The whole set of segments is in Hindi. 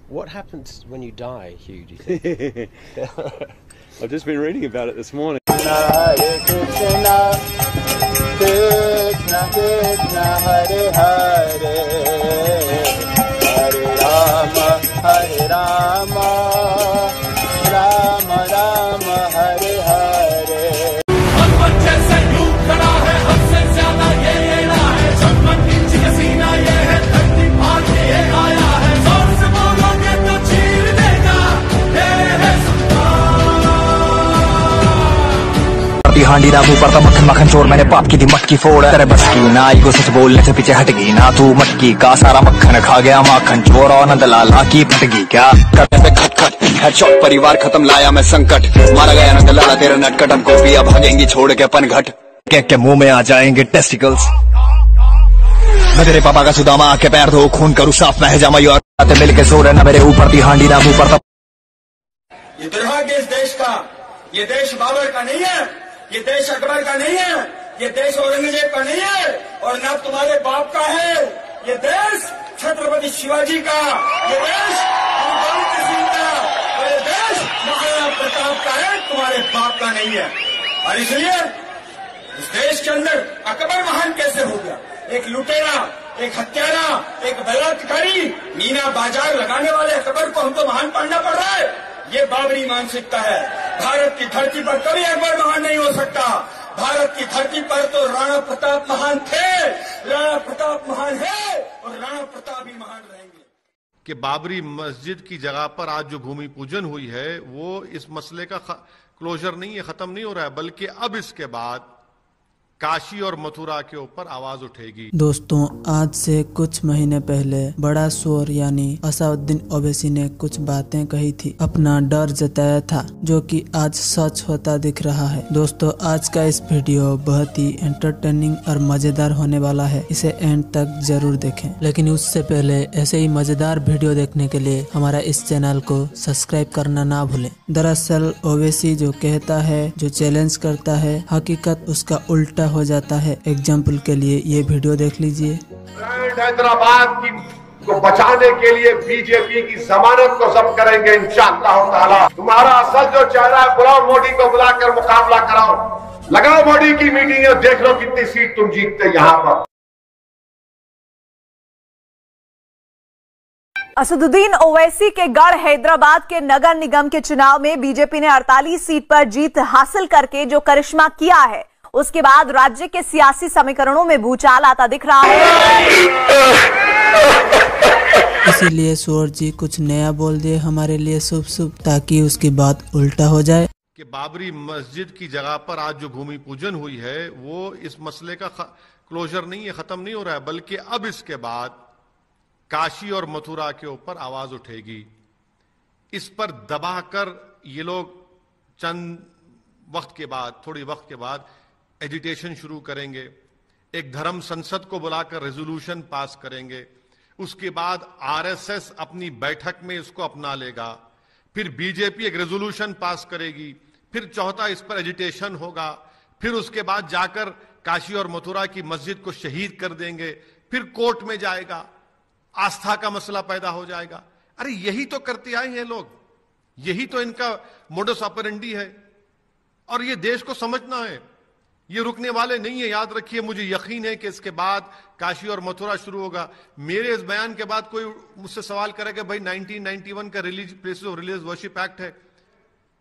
What happens when you die, Hugh, do you think? I've just been reading about it this morning. Hare Krishna, Krishna Krishna, Hare Hare, Hare Rama, Hare Rama, Rama Rama, Hare Hare. भगवत जैसे यूं खड़ा है, हमसे ज्यादा ये लेना है, झटपट नीचे का सीना ये है, धरती भाग के ये आया है, जोर से बोलोगे तो चीर देगा, ये है हांडी ना मुंह पर तो मक्खन मक्खन चोर, मैंने पाप की दी मटकी फोड़, तेरे बस की ना आई को सच बोलने से पीछे हट गई ना, तू मटकी का सारा मक्खन खा गया माखन चोर, और नंद लाला की फटगी क्या करने पे खट खट हेडशॉट, परिवार खत्म लाया मैं संकट, मारा गया नंद लाला तेरा नटकट, हम गोपियां भागेंगी छोड़ के पनघट, के मुंह में आ जाएंगे टेस्टिकल्स, मैं तेरे पापा का सुदामा आके पैर धो खून करूँ साफ मैं जामा, यो मिल के सो रहे ना मेरे ऊपर थी हांडी ना मुंह पर। ये दुर्भाग्य इस देश का, ये देश बाबर का नहीं है, ये देश अकबर का नहीं है, ये देश औरंगजेब का नहीं है, और न तुम्हारे बाप का है, ये देश छत्रपति शिवाजी का, ये देश भगत सिंह का, और ये देश महाराणा प्रताप का है, तुम्हारे बाप का नहीं है। और इसलिए इस देश के अंदर अकबर महान कैसे हो गया? एक लुटेरा, एक हत्यारा, एक बलात्कारी, मीना बाजार लगाने वाले अकबर को हमको महान पढ़ना पड़ रहा है। ये बाबरी मानसिकता है। भारत की धरती पर कभी अकबर महान नहीं हो सकता। भारत की धरती पर तो राणा प्रताप महान थे, राणा प्रताप महान है, और राणा प्रताप ही महान रहेंगे। कि बाबरी मस्जिद की जगह पर आज जो भूमि पूजन हुई है वो इस मसले का क्लोजर नहीं है, खत्म नहीं हो रहा है, बल्कि अब इसके बाद काशी और मथुरा के ऊपर आवाज उठेगी। दोस्तों, आज से कुछ महीने पहले बड़ा शोर यानी असदुद्दीन ओवैसी ने कुछ बातें कही थी, अपना डर जताया था, जो कि आज सच होता दिख रहा है। दोस्तों, आज का इस वीडियो बहुत ही एंटरटेनिंग और मजेदार होने वाला है, इसे एंड तक जरूर देखें। लेकिन उससे पहले ऐसे ही मजेदार वीडियो देखने के लिए हमारा इस चैनल को सब्सक्राइब करना ना भूलें। दरअसल ओवैसी जो कहता है, जो चैलेंज करता है, हकीकत उसका उल्टा हो जाता है। एग्जाम्पल के लिए ये वीडियो देख लीजिए। हैदराबाद की को बचाने के लिए बीजेपी की जमानत को जब्त करेंगे इंशाअल्लाह ताला। तुम्हारा असल जो चेहरा है, बुलाओ मोदी को, बुलाकर मुकाबला कराओ, लगाओ मोदी की मीटिंग और देख लो कितनी सीट तुम जीतते यहाँ पर। असदुद्दीन ओवैसी के गढ़ हैदराबाद के नगर निगम के चुनाव में बीजेपी ने 48 सीट पर जीत हासिल करके जो करिश्मा किया है, उसके बाद राज्य के सियासी समीकरणों में भूचाल आता दिख रहा है। इसीलिए सूर जी कुछ नया बोल दिए हमारे लिए शुभ शुभ, ताकि उसकी बात उल्टा हो जाए। कि बाबरी मस्जिद की जगह पर आज जो भूमि पूजन हुई है वो इस मसले का क्लोजर नहीं है, खत्म नहीं हो रहा है, बल्कि अब इसके बाद काशी और मथुरा के ऊपर आवाज उठेगी। इस पर दबाकर ये लोग चंद वक्त के बाद, थोड़ी वक्त के बाद एजिटेशन शुरू करेंगे, एक धर्म संसद को बुलाकर रेजोल्यूशन पास करेंगे, उसके बाद आरएसएस अपनी बैठक में इसको अपना लेगा, फिर बीजेपी एक रेजोल्यूशन पास करेगी, फिर चौथा इस पर एजिटेशन होगा, फिर उसके बाद जाकर काशी और मथुरा की मस्जिद को शहीद कर देंगे, फिर कोर्ट में जाएगा, आस्था का मसला पैदा हो जाएगा। अरे यही तो करते आए हैं लोग, यही तो इनका मोडस ऑपरेंडी है, और ये देश को समझना है, ये रुकने वाले नहीं है। याद रखिए, मुझे यकीन है कि इसके बाद काशी और मथुरा शुरू होगा। मेरे इस बयान के बाद कोई मुझसे सवाल करे कि भाई 1991 का places of religious worship act है,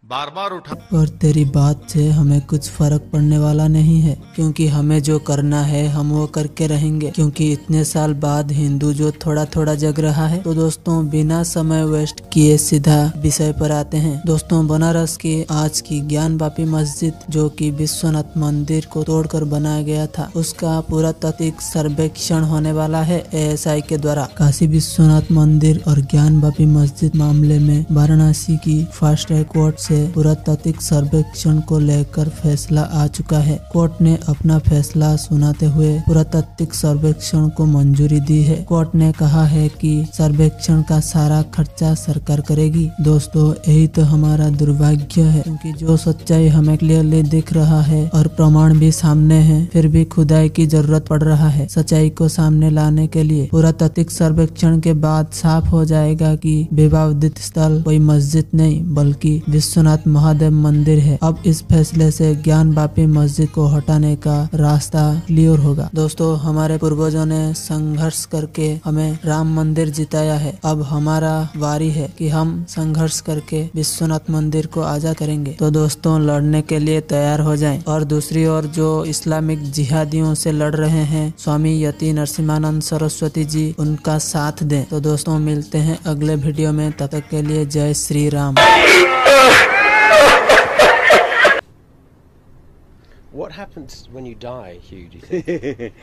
बार बार उठा। और तेरी बात से हमें कुछ फर्क पड़ने वाला नहीं है, क्योंकि हमें जो करना है हम वो करके रहेंगे, क्योंकि इतने साल बाद हिंदू जो थोड़ा थोड़ा जग रहा है। तो दोस्तों, बिना समय वेस्ट किए सीधा विषय पर आते हैं। दोस्तों, बनारस की आज की ज्ञानवापी मस्जिद, जो कि विश्वनाथ मंदिर को तोड़कर बनाया गया था, उसका पुरातात्विक सर्वेक्षण होने वाला है YesI के द्वारा। काशी विश्वनाथ मंदिर और ज्ञानवापी मस्जिद मामले में वाराणसी की फास्ट ट्रैक कोर्ट से से पुरातात्विक सर्वेक्षण को लेकर फैसला आ चुका है। कोर्ट ने अपना फैसला सुनाते हुए पुरातात्विक सर्वेक्षण को मंजूरी दी है। कोर्ट ने कहा है कि सर्वेक्षण का सारा खर्चा सरकार करेगी। दोस्तों, यही तो हमारा दुर्भाग्य है, क्योंकि जो सच्चाई हमें क्लियरली दिख रहा है और प्रमाण भी सामने है, फिर भी खुदाई की जरूरत पड़ रहा है। सच्चाई को सामने लाने के लिए पुरातात्विक सर्वेक्षण के बाद साफ हो जाएगा कि विवादित स्थल कोई मस्जिद नहीं बल्कि विश्वनाथ महादेव मंदिर है। अब इस फैसले से ज्ञानवापी मस्जिद को हटाने का रास्ता क्लियर होगा। दोस्तों, हमारे पूर्वजों ने संघर्ष करके हमें राम मंदिर जिताया है। अब हमारा वारी है कि हम संघर्ष करके विश्वनाथ मंदिर को आजाद करेंगे। तो दोस्तों, लड़ने के लिए तैयार हो जाएं। और दूसरी ओर जो इस्लामिक जिहादियों से लड़ रहे हैं, स्वामी यति नरसिम्हानंद सरस्वती जी, उनका साथ दें। तो दोस्तों, मिलते हैं अगले वीडियो में। तब तक के लिए जय Shri Ram. What happens when you die, Hugh, do you think?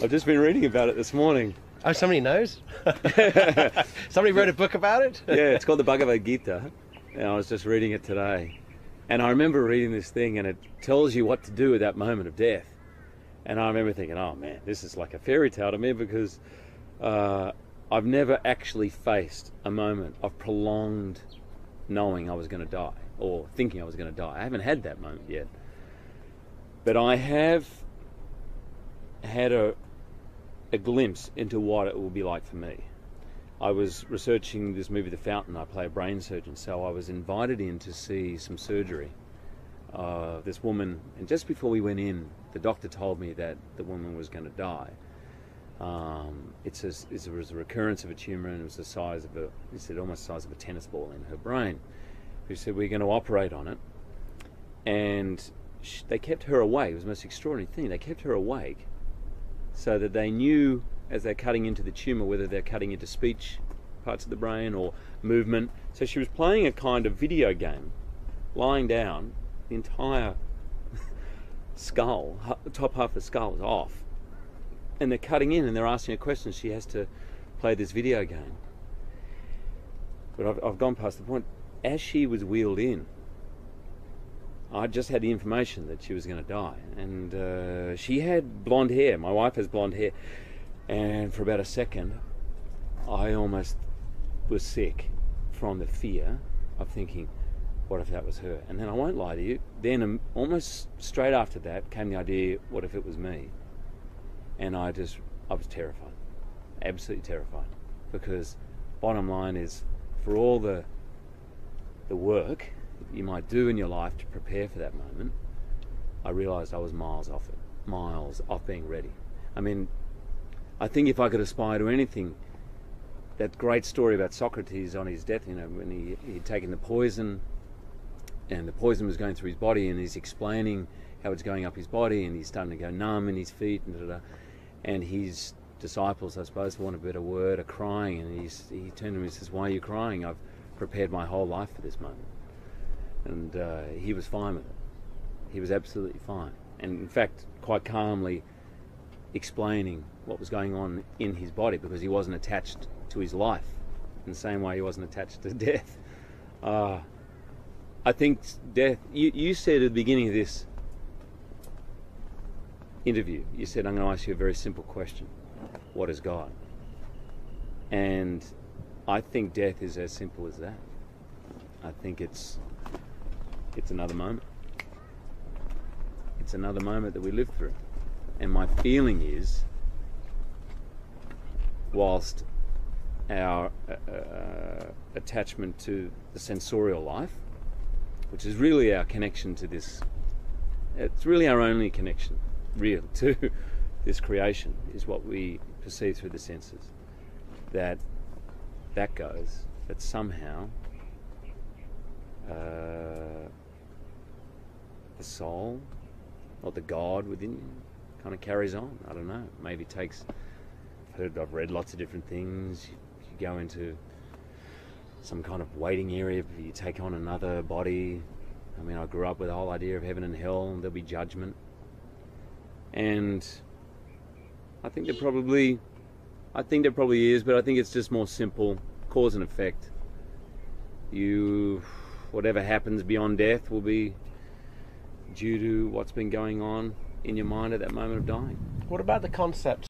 I've just been reading about it this morning. Oh, somebody knows? Somebody wrote a book about it? Yeah, it's called the Bhagavad Gita, and I was just reading it today. And I remember reading this thing, and it tells you what to do at that moment of death. And I remember thinking, oh man, this is like a fairy tale to me, because I've never actually faced a moment of prolonged knowing I was going to die, or thinking I was going to die. I haven't had that moment yet. But I have had a glimpse into what it will be like for me. I was researching this movie, The Fountain. I play a brain surgeon, so I was invited in to see some surgery. This woman, and just before we went in, the doctor told me that the woman was going to die. It was a recurrence of a tumour, and it was the size of he said almost the size of a tennis ball in her brain. He said, we're going to operate on it. And they kept her awake. It was the most extraordinary thing. They kept her awake so that they knew as they're cutting into the tumour whether they're cutting into speech parts of the brain or movement. So she was playing a kind of video game, lying down, the entire skull, the top half of the skull was off. And they're cutting in and they're asking her questions. She has to play this video game. But I've gone past the point. As she was wheeled in, I just had the information that she was going to die. And she had blonde hair. My wife has blonde hair. And for about a second, I almost was sick from the fear of thinking, what if that was her? And then I won't lie to you, then almost straight after that came the idea, what if it was me? And I was terrified, absolutely terrified, because bottom line is, for all the work you might do in your life to prepare for that moment, I realised I was miles off it, miles off being ready. I mean, I think if I could aspire to anything, that great story about Socrates on his death, you know, when he'd taken the poison, and the poison was going through his body, and he's explaining how it's going up his body, and he's starting to go numb in his feet, and his disciples, I suppose, for want of a better word, are crying, and he turned to him and says, why are you crying? I've prepared my whole life for this moment. And he was fine with it. He was absolutely fine. And in fact, quite calmly explaining what was going on in his body, because he wasn't attached to his life in the same way he wasn't attached to death. I think death, you said at the beginning of this interview, you said, I'm going to ask you a very simple question. What is God? And I think death is as simple as that. I think it's another moment. It's another moment that we live through. And my feeling is, whilst our attachment to the sensorial life, which is really our connection to this, it's really our only connection, real, to this creation, is what we perceive through the senses. That goes, that somehow the soul, or the God within you, kind of carries on. I don't know. Maybe it takes. I've read lots of different things. You go into some kind of waiting area. You take on another body. I mean, I grew up with the whole idea of heaven and hell, and there'll be judgment. And I think there probably is, but I think it's just more simple, cause and effect. You whatever happens beyond death will be due to what's been going on in your mind at that moment of dying. What about the concept